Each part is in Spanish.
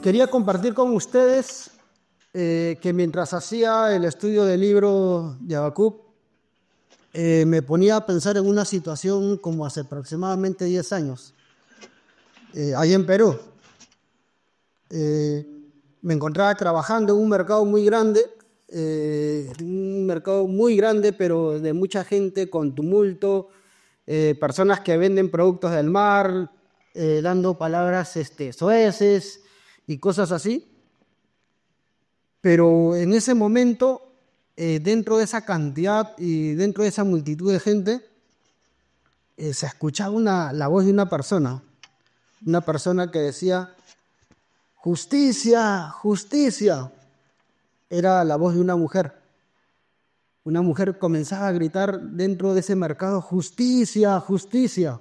Quería compartir con ustedes que mientras hacía el estudio del libro de Habacuc, me ponía a pensar en una situación como hace aproximadamente 10 años, ahí en Perú. Me encontraba trabajando en un mercado muy grande, pero de mucha gente, con tumulto, personas que venden productos del mar, dando palabras soeces y cosas así. Pero en ese momento, dentro de esa cantidad y dentro de esa multitud de gente, se escuchaba la voz de una persona que decía: justicia, justicia. Era la voz de una mujer. Una mujer comenzaba a gritar dentro de ese mercado: justicia, justicia.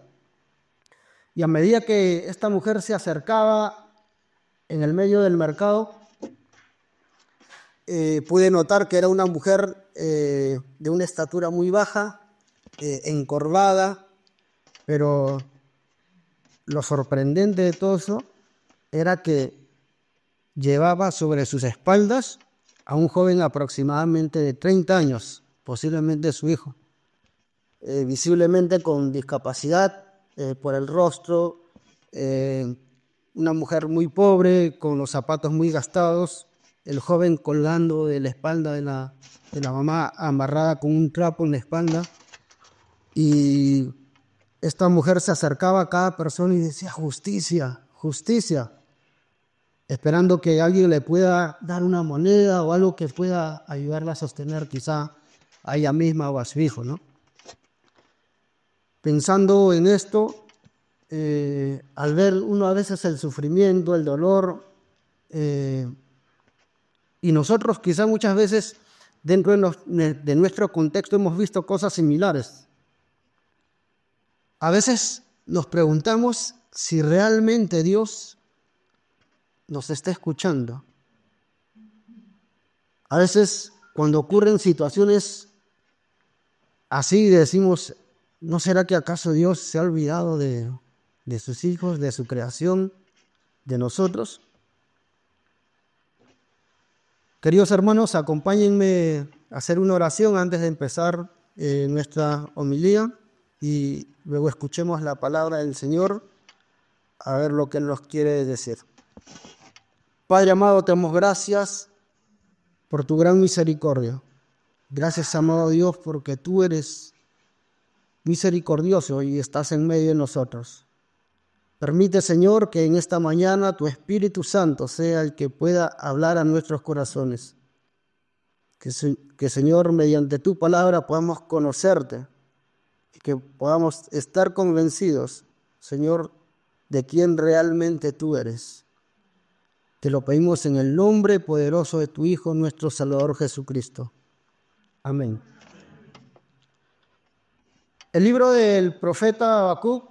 Y a medida que esta mujer se acercaba en el medio del mercado, pude notar que era una mujer de una estatura muy baja, encorvada, pero lo sorprendente de todo eso era que llevaba sobre sus espaldas a un joven aproximadamente de 30 años, posiblemente su hijo, visiblemente con discapacidad por el rostro, una mujer muy pobre, con los zapatos muy gastados, el joven colgando de la espalda de la mamá, amarrada con un trapo en la espalda, y esta mujer se acercaba a cada persona y decía: justicia, justicia, esperando que alguien le pueda dar una moneda o algo que pueda ayudarla a sostener quizá a ella misma o a su hijo, ¿no? Pensando en esto, al ver uno a veces el sufrimiento, el dolor, y nosotros quizá muchas veces dentro de nuestro contexto hemos visto cosas similares. A veces nos preguntamos si realmente Dios nos está escuchando. A veces cuando ocurren situaciones así decimos: ¿no será que acaso Dios se ha olvidado de sus hijos, de su creación, de nosotros? Queridos hermanos, acompáñenme a hacer una oración antes de empezar nuestra homilía y luego escuchemos la palabra del Señor a ver lo que Él nos quiere decir. Padre amado, te damos gracias por tu gran misericordia. Gracias, amado Dios, porque tú eres misericordioso y estás en medio de nosotros. Permite, Señor, que en esta mañana tu Espíritu Santo sea el que pueda hablar a nuestros corazones. Que Señor, mediante tu palabra podamos conocerte y que podamos estar convencidos, Señor, de quién realmente tú eres. Te lo pedimos en el nombre poderoso de tu Hijo, nuestro Salvador Jesucristo. Amén. El libro del profeta Habacuc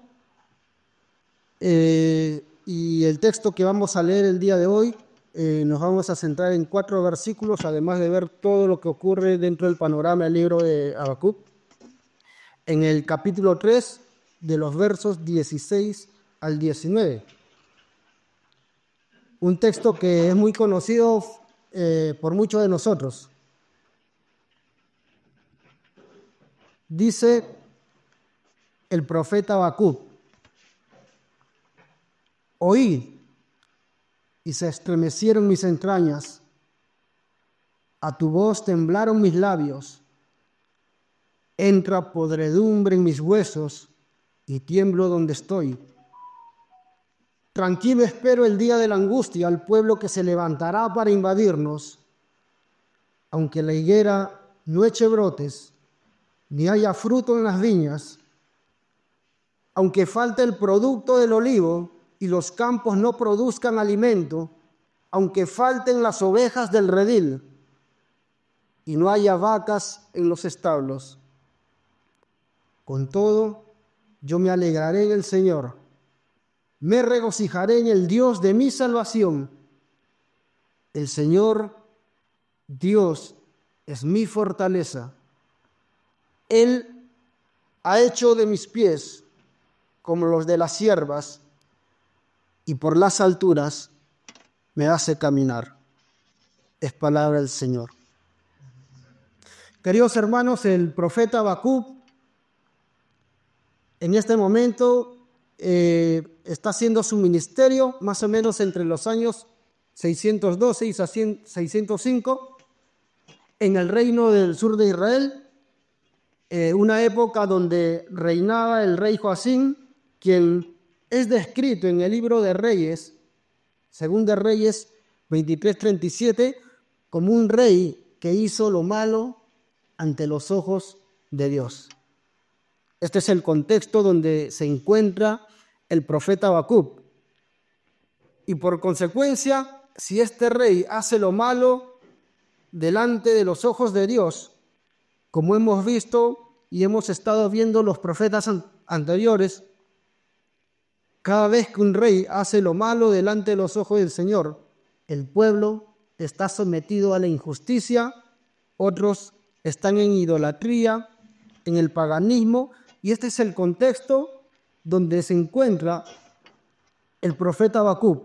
y el texto que vamos a leer el día de hoy, nos vamos a centrar en 4 versículos, además de ver todo lo que ocurre dentro del panorama del libro de Habacuc. En el capítulo 3, de los versos 16 al 19. Un texto que es muy conocido por muchos de nosotros. Dice el profeta Habacuc: oí y se estremecieron mis entrañas, a tu voz temblaron mis labios, entra podredumbre en mis huesos y tiemblo donde estoy. Tranquilo espero el día de la angustia, al pueblo que se levantará para invadirnos. Aunque la higuera no eche brotes, ni haya fruto en las viñas, aunque falte el producto del olivo y los campos no produzcan alimento, aunque falten las ovejas del redil y no haya vacas en los establos. Con todo, yo me alegraré en el Señor, me regocijaré en el Dios de mi salvación. El Señor, Dios, es mi fortaleza. Él ha hecho de mis pies como los de las siervas, y por las alturas me hace caminar. Es palabra del Señor. Queridos hermanos, el profeta Habacuc en este momento está haciendo su ministerio más o menos entre los años 612 y 605 en el reino del sur de Israel, una época donde reinaba el rey Joacim, quien es descrito en el libro de Reyes, Segunda de Reyes 23:37, como un rey que hizo lo malo ante los ojos de Dios. Este es el contexto donde se encuentra el profeta Habacuc. Y por consecuencia, si este rey hace lo malo delante de los ojos de Dios, como hemos visto y hemos estado viendo los profetas anteriores, cada vez que un rey hace lo malo delante de los ojos del Señor, el pueblo está sometido a la injusticia, otros están en idolatría, en el paganismo, y este es el contexto donde se encuentra el profeta Habacuc.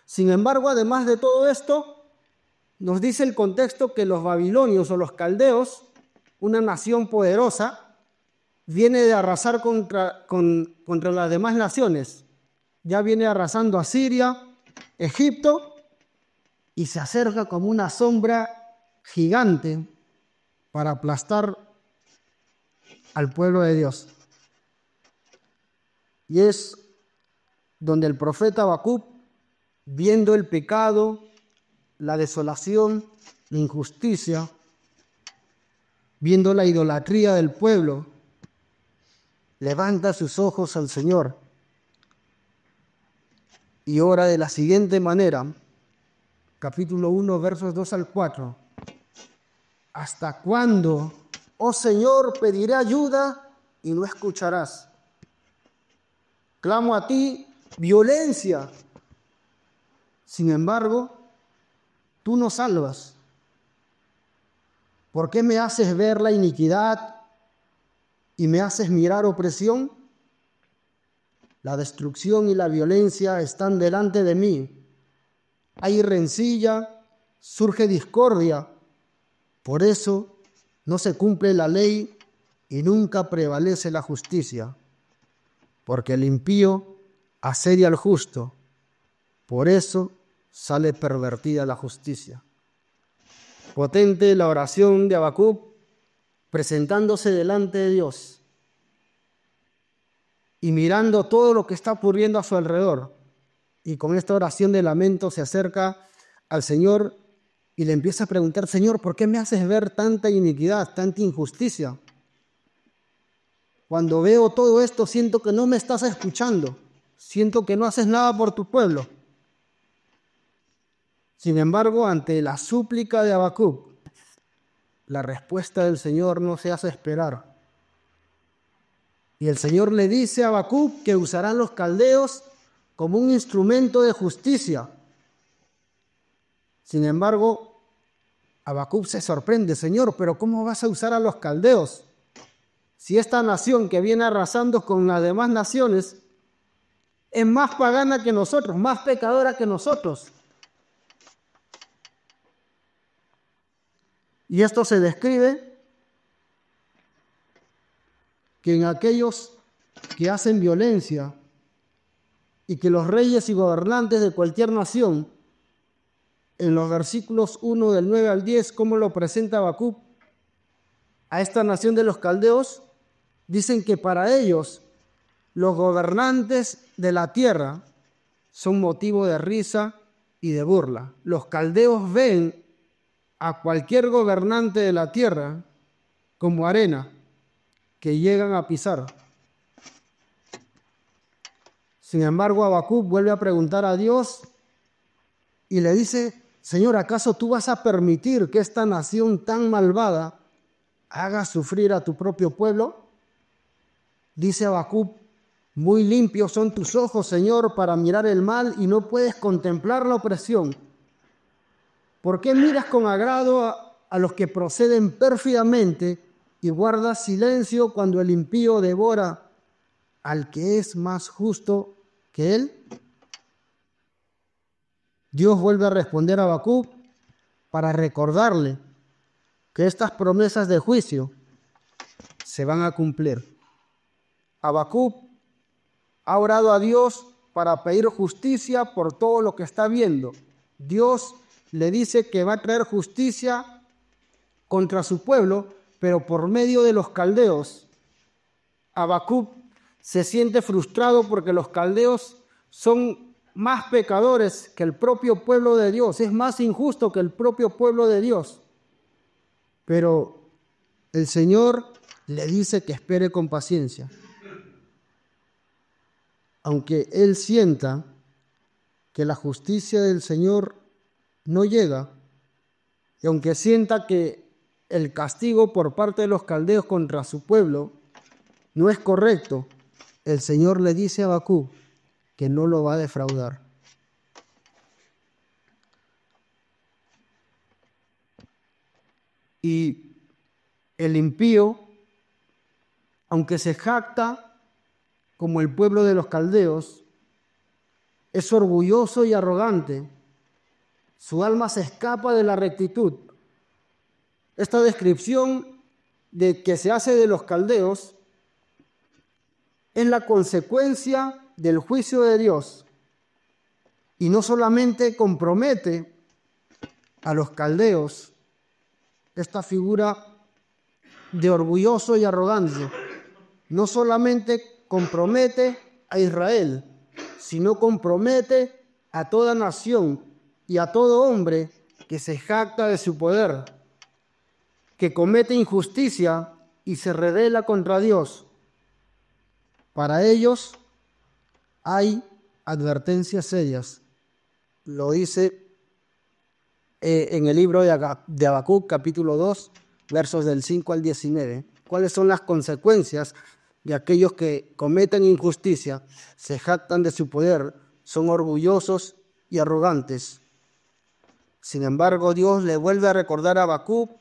Sin embargo, además de todo esto, nos dice el contexto que los babilonios o los caldeos, una nación poderosa, viene de arrasar contra las demás naciones. Ya viene arrasando a Siria, Egipto, y se acerca como una sombra gigante para aplastar al pueblo de Dios. Y es donde el profeta Habacuc, viendo el pecado, la desolación, la injusticia, viendo la idolatría del pueblo, levanta sus ojos al Señor y ora de la siguiente manera, capítulo 1, versos 2 al 4. ¿Hasta cuándo, oh Señor, pediré ayuda y no escucharás? Clamo a ti violencia. Sin embargo, tú no salvas. ¿Por qué me haces ver la iniquidad y me haces mirar opresión? La destrucción y la violencia están delante de mí. Hay rencilla, surge discordia. Por eso no se cumple la ley y nunca prevalece la justicia. Porque el impío asedia al justo. Por eso sale pervertida la justicia. Potente la oración de Habacuc, presentándose delante de Dios y mirando todo lo que está ocurriendo a su alrededor. Y con esta oración de lamento se acerca al Señor y le empieza a preguntar: Señor, ¿por qué me haces ver tanta iniquidad, tanta injusticia? Cuando veo todo esto, siento que no me estás escuchando, siento que no haces nada por tu pueblo. Sin embargo, ante la súplica de Habacuc, la respuesta del Señor no se hace esperar. Y el Señor le dice a Habacuc que usarán los caldeos como un instrumento de justicia. Sin embargo, Habacuc se sorprende: Señor, pero ¿cómo vas a usar a los caldeos? Si esta nación que viene arrasando con las demás naciones es más pagana que nosotros, más pecadora que nosotros. Y esto se describe que en aquellos que hacen violencia y que los reyes y gobernantes de cualquier nación, en los versículos 1 del 9 al 10, ¿cómo lo presenta Habacuc a esta nación de los caldeos? Dicen que para ellos los gobernantes de la tierra son motivo de risa y de burla. Los caldeos ven a cualquier gobernante de la tierra como arena que llegan a pisar. Sin embargo, Habacuc vuelve a preguntar a Dios y le dice: Señor, ¿acaso tú vas a permitir que esta nación tan malvada haga sufrir a tu propio pueblo? Dice Habacuc: muy limpios son tus ojos, Señor, para mirar el mal y no puedes contemplar la opresión. ¿Por qué miras con agrado a los que proceden pérfidamente y guardas silencio cuando el impío devora al que es más justo que él? Dios vuelve a responder a Habacuc para recordarle que estas promesas de juicio se van a cumplir. Habacuc ha orado a Dios para pedir justicia por todo lo que está viendo. Dios le dice que va a traer justicia contra su pueblo, pero por medio de los caldeos. Habacuc se siente frustrado porque los caldeos son más pecadores que el propio pueblo de Dios, es más injusto que el propio pueblo de Dios. Pero el Señor le dice que espere con paciencia. Aunque él sienta que la justicia del Señor no llega, y aunque sienta que el castigo por parte de los caldeos contra su pueblo no es correcto, el Señor le dice a Habacuc que no lo va a defraudar. Y el impío, aunque se jacta como el pueblo de los caldeos, es orgulloso y arrogante. Su alma se escapa de la rectitud. Esta descripción de que se hace de los caldeos es la consecuencia del juicio de Dios. Y no solamente compromete a los caldeos, esta figura de orgulloso y arrogante, no solamente compromete a Israel, sino compromete a toda nación y a todo hombre que se jacta de su poder, que comete injusticia y se rebela contra Dios. Para ellos hay advertencias serias. Lo dice en el libro de Habacuc, capítulo 2, versos del 5 al 19. ¿Cuáles son las consecuencias de aquellos que cometen injusticia, se jactan de su poder, son orgullosos y arrogantes? Sin embargo, Dios le vuelve a recordar a Habacuc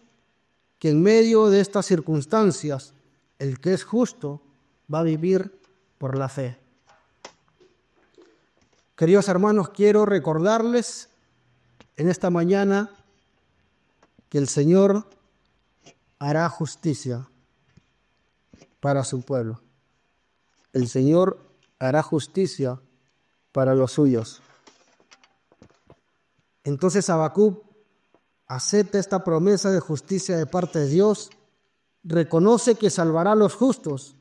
que en medio de estas circunstancias, el que es justo va a vivir por la fe. Queridos hermanos, quiero recordarles en esta mañana que el Señor hará justicia para su pueblo. El Señor hará justicia para los suyos. Entonces Habacuc acepta esta promesa de justicia de parte de Dios, reconoce que salvará a los justos.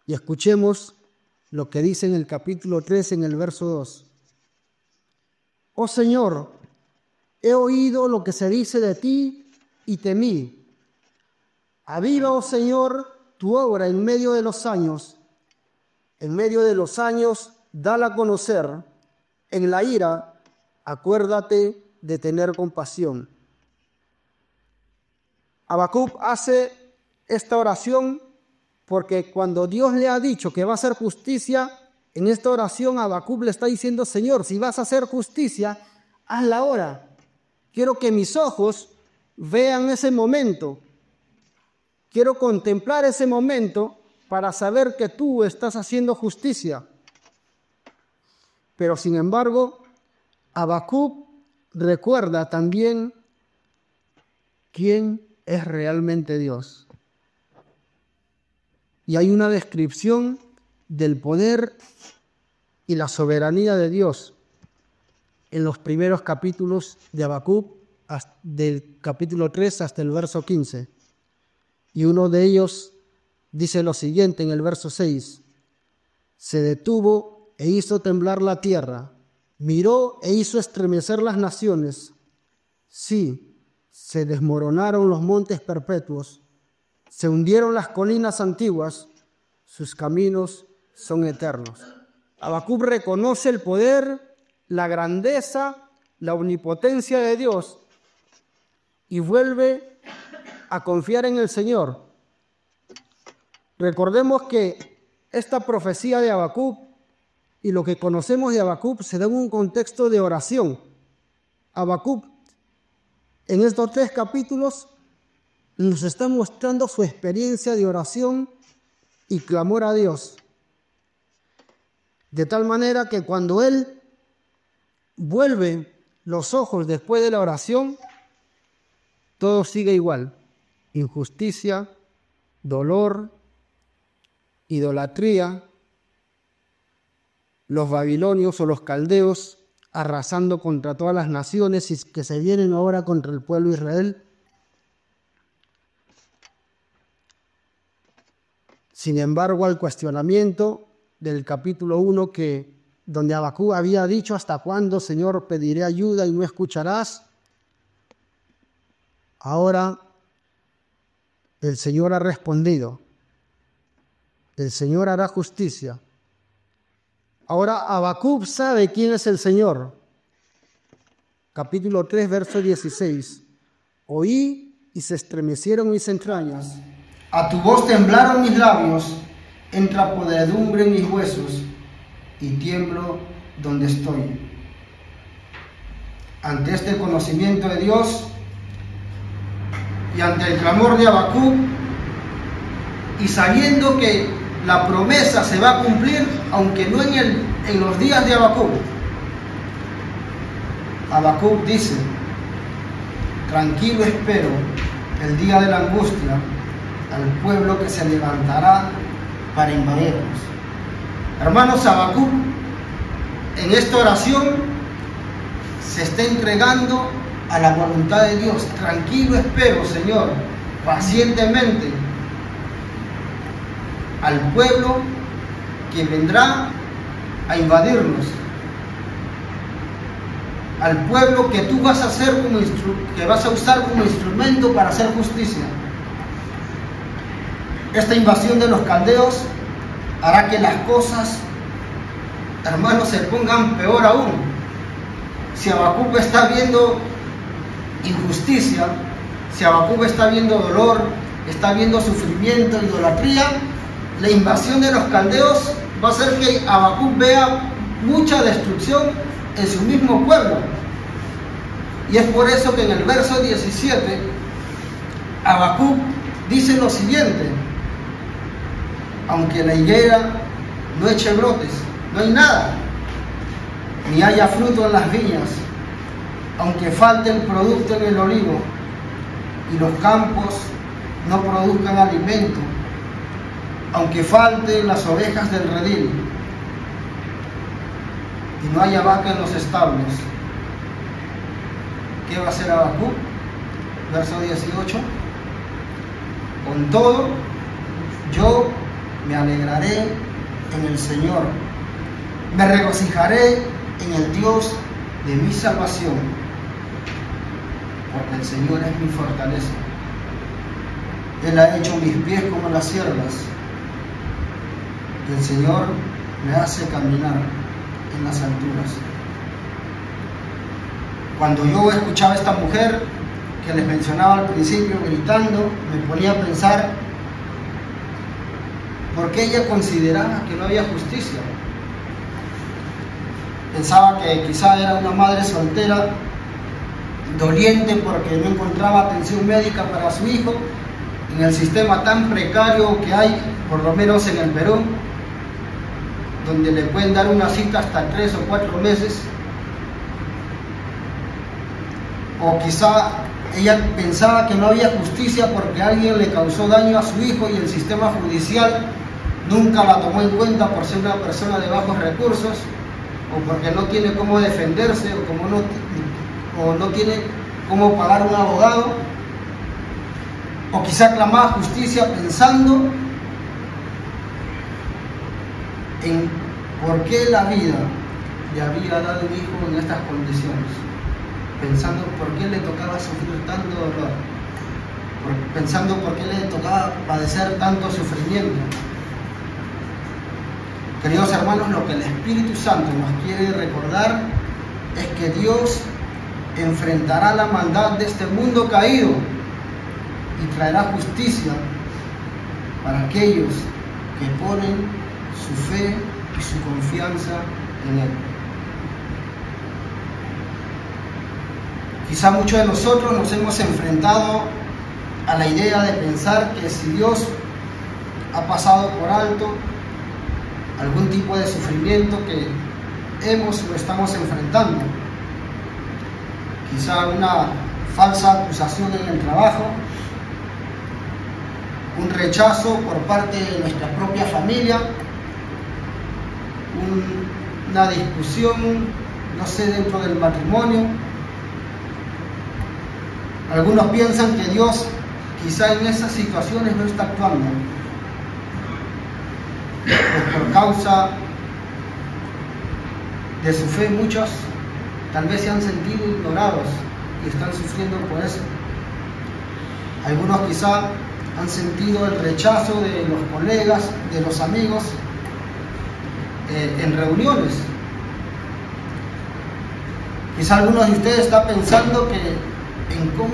Y escuchemos lo que dice en el capítulo 3, en el verso 2. Oh Señor, he oído lo que se dice de ti y temí. Aviva, oh Señor, tu obra en medio de los años. En medio de los años, dala a conocer. En la ira, acuérdate de tener compasión. Habacuc hace esta oración porque cuando Dios le ha dicho que va a hacer justicia, en esta oración Habacuc le está diciendo: Señor, si vas a hacer justicia, hazla ahora. Quiero que mis ojos vean ese momento. Quiero contemplar ese momento para saber que tú estás haciendo justicia. Pero sin embargo, Habacuc recuerda también quién es realmente Dios. Y hay una descripción del poder y la soberanía de Dios en los primeros capítulos de Habacuc, del capítulo 3 hasta el verso 15. Y uno de ellos dice lo siguiente en el verso 6. Se detuvo e hizo temblar la tierra, miró e hizo estremecer las naciones. Sí, se desmoronaron los montes perpetuos, se hundieron las colinas antiguas, sus caminos son eternos. Habacuc reconoce el poder, la grandeza, la omnipotencia de Dios y vuelve a confiar en el Señor. Recordemos que esta profecía de Habacuc y lo que conocemos de Habacuc se da en un contexto de oración. Habacuc, en estos 3 capítulos, nos está mostrando su experiencia de oración y clamor a Dios, de tal manera que cuando él vuelve los ojos después de la oración, todo sigue igual: injusticia, dolor, idolatría, los babilonios o los caldeos arrasando contra todas las naciones y que se vienen ahora contra el pueblo de Israel. Sin embargo, al cuestionamiento del capítulo 1, donde Habacuc había dicho: ¿hasta cuándo, Señor, pediré ayuda y no escucharás? Ahora el Señor ha respondido. El Señor hará justicia. Ahora Habacuc sabe quién es el Señor. Capítulo 3, verso 16. Oí y se estremecieron mis entrañas. A tu voz temblaron mis labios, entra podredumbre en mis huesos y tiemblo donde estoy. Ante este conocimiento de Dios y ante el clamor de Habacuc, y sabiendo que la promesa se va a cumplir, aunque no en los días de Habacuc, Habacuc dice: tranquilo espero el día de la angustia al pueblo que se levantará para invadirnos. Hermanos, Habacuc en esta oración se está entregando a la voluntad de Dios. Tranquilo espero, Señor, pacientemente al pueblo que vendrá a invadirnos, al pueblo que tú vas a hacer que vas a usar como instrumento para hacer justicia. Esta invasión de los caldeos hará que las cosas, hermanos, se pongan peor aún. Si Habacuc está viendo injusticia, si Habacuc está viendo dolor, está viendo sufrimiento, idolatría, la invasión de los caldeos va a hacer que Habacuc vea mucha destrucción en su mismo pueblo. Y es por eso que en el verso 17 Habacuc dice lo siguiente: aunque la higuera no eche brotes, no hay nada, ni haya fruto en las viñas, aunque falte el producto en el olivo y los campos no produzcan alimento, aunque falten las ovejas del redil y no haya vaca en los establos. ¿Qué va a hacer Habacuc? Verso 18: con todo, yo me alegraré en el Señor, me regocijaré en el Dios de mi salvación, porque el Señor es mi fortaleza. Él ha hecho mis pies como las siervas, y el Señor me hace caminar en las alturas. Cuando yo escuchaba a esta mujer que les mencionaba al principio gritando, me ponía a pensar por qué ella consideraba que no había justicia. Pensaba que quizá era una madre soltera, doliente porque no encontraba atención médica para su hijo en el sistema tan precario que hay, por lo menos en el Perú, donde le pueden dar una cita hasta 3 o 4 meses. O quizá ella pensaba que no había justicia porque alguien le causó daño a su hijo y el sistema judicial nunca la tomó en cuenta por ser una persona de bajos recursos, o porque no tiene cómo defenderse, o no tiene cómo pagar un abogado, o quizá clamaba justicia pensando en por qué la vida le había dado un hijo en estas condiciones, pensando por qué le tocaba sufrir tanto dolor, pensando por qué le tocaba padecer tanto sufrimiento. Queridos hermanos, lo que el Espíritu Santo nos quiere recordar es que Dios enfrentará la maldad de este mundo caído y traerá justicia para aquellos que ponen su fe y su confianza en Él. Quizá muchos de nosotros nos hemos enfrentado a la idea de pensar que si Dios ha pasado por alto algún tipo de sufrimiento que hemos o estamos enfrentando. Quizá una falsa acusación en el trabajo, un rechazo por parte de nuestra propia familia, una discusión, no sé, dentro del matrimonio. Algunos piensan que Dios quizá en esas situaciones no está actuando, pues por causa de su fe muchos tal vez se han sentido ignorados y están sufriendo por eso. Algunos quizá han sentido el rechazo de los colegas, de los amigos en reuniones. Quizá algunos de ustedes están pensando que en cómo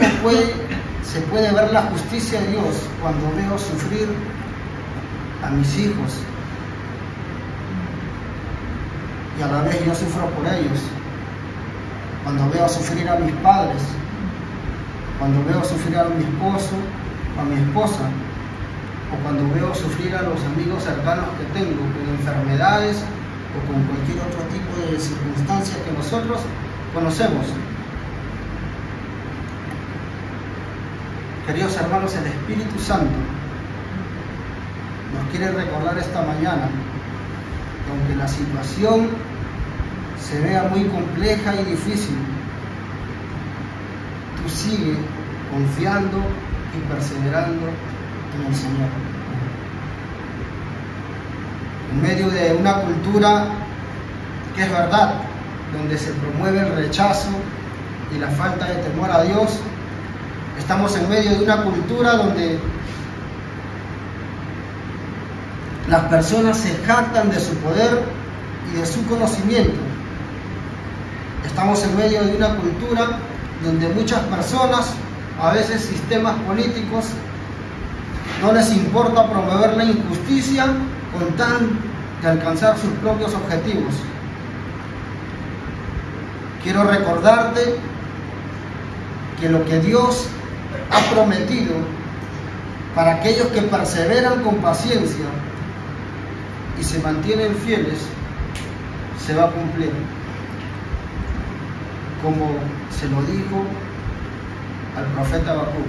se puede ver la justicia de Dios cuando veo sufrir a mis hijos y a la vez yo sufro por ellos, cuando veo sufrir a mis padres, cuando veo sufrir a mi esposo, a mi esposa, o cuando veo sufrir a los amigos cercanos que tengo con enfermedades o con cualquier otro tipo de circunstancia que nosotros conocemos. Queridos hermanos, el Espíritu Santo nos quiere recordar esta mañana que aunque la situación se vea muy compleja y difícil, tú sigue confiando y perseverando en el Señor. En medio de una cultura que es verdad, donde se promueve el rechazo y la falta de temor a Dios, estamos en medio de una cultura donde las personas se jactan de su poder y de su conocimiento. Estamos en medio de una cultura donde muchas personas, a veces sistemas políticos, no les importa promover la injusticia con tal de alcanzar sus propios objetivos. Quiero recordarte que lo que Dios ha prometido para aquellos que perseveran con paciencia y se mantienen fieles, se va a cumplir. Como se lo dijo al profeta Habacuc,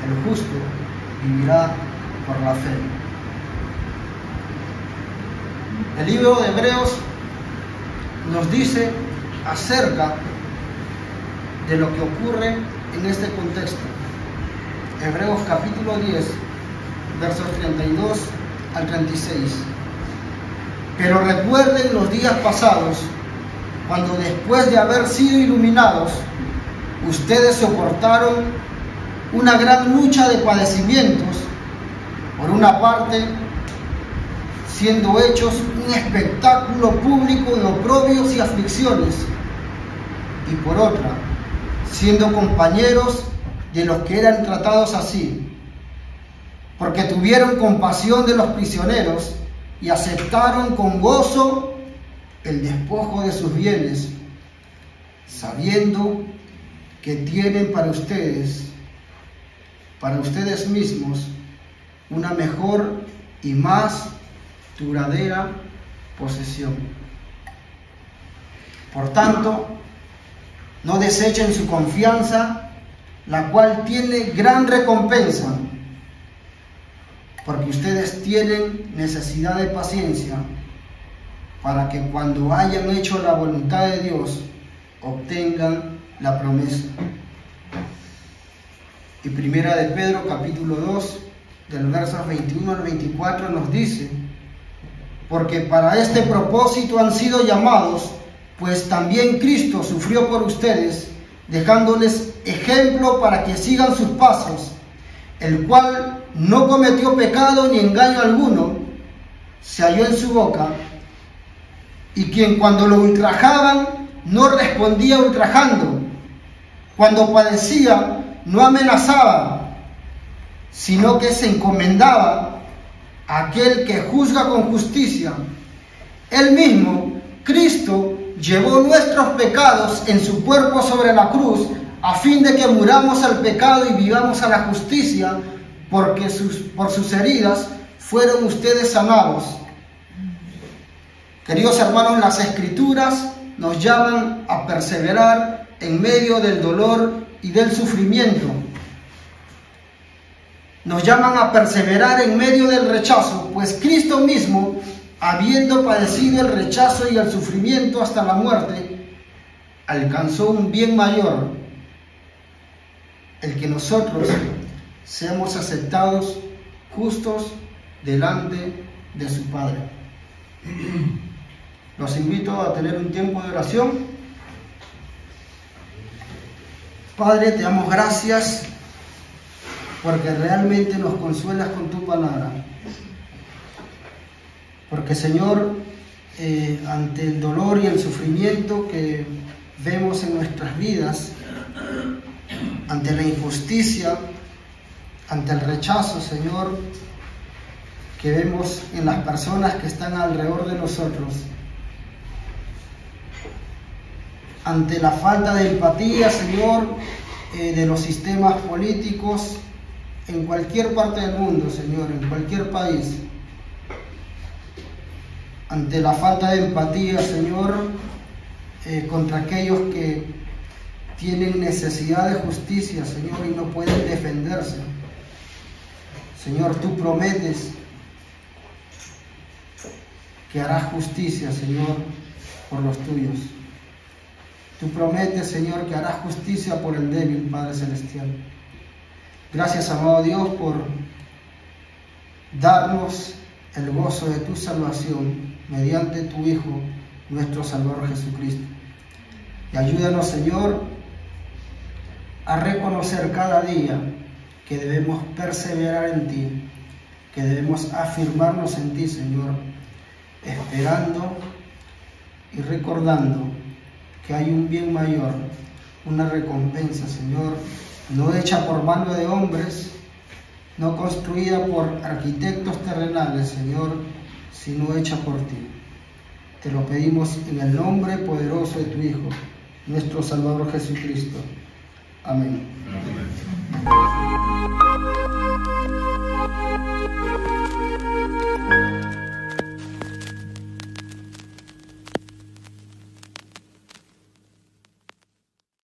el justo vivirá por la fe. El libro de Hebreos nos dice acerca de lo que ocurre en este contexto. Hebreos capítulo 10, versos 32 al 36. Pero recuerden los días pasados, cuando después de haber sido iluminados, ustedes soportaron una gran lucha de padecimientos, por una parte, siendo hechos un espectáculo público de oprobios y aflicciones, y por otra, siendo compañeros de los que eran tratados así, porque tuvieron compasión de los prisioneros y aceptaron con gozo el despojo de sus bienes, sabiendo que tienen para ustedes mismos, una mejor y más duradera posesión. Por tanto, no desechen su confianza, la cual tiene gran recompensa, porque ustedes tienen necesidad de paciencia, para que cuando hayan hecho la voluntad de Dios, obtengan la promesa. Y Primera de Pedro, capítulo 2, del versos 21 al 24, nos dice: porque para este propósito han sido llamados, pues también Cristo sufrió por ustedes, dejándoles ejemplo para que sigan sus pasos, el cual no cometió pecado ni engaño alguno, se halló en su boca, y quien cuando lo ultrajaban no respondía ultrajando, cuando padecía no amenazaba, sino que se encomendaba a aquel que juzga con justicia. Él mismo, Cristo, llevó nuestros pecados en su cuerpo sobre la cruz, a fin de que muramos al pecado y vivamos a la justicia, porque por sus heridas fueron ustedes sanados. Queridos hermanos, las Escrituras nos llaman a perseverar en medio del dolor y del sufrimiento. Nos llaman a perseverar en medio del rechazo, pues Cristo mismo, habiendo padecido el rechazo y el sufrimiento hasta la muerte, alcanzó un bien mayor, el que nosotros seamos aceptados justos delante de su Padre. Los invito a tener un tiempo de oración. Padre, te damos gracias porque realmente nos consuelas con tu palabra. Porque, Señor, ante el dolor y el sufrimiento que vemos en nuestras vidas, ante la injusticia, ante el rechazo, Señor, que vemos en las personas que están alrededor de nosotros, ante la falta de empatía, Señor, de los sistemas políticos en cualquier parte del mundo, Señor, en cualquier país, ante la falta de empatía, Señor, contra aquellos que tienen necesidad de justicia, Señor, y no pueden defenderse. Señor, tú prometes que harás justicia, Señor, por los tuyos. Tú prometes, Señor, que harás justicia por el débil, Padre Celestial. Gracias, amado Dios, por darnos el gozo de tu salvación mediante tu Hijo, nuestro Salvador Jesucristo. Y ayúdanos, Señor, a reconocer cada día que debemos perseverar en ti, que debemos afirmarnos en ti, Señor, esperando y recordando que hay un bien mayor, una recompensa, Señor, no hecha por mano de hombres, no construida por arquitectos terrenales, Señor, sino hecha por ti. Te lo pedimos en el nombre poderoso de tu Hijo, nuestro Salvador Jesucristo. Amén. Amén.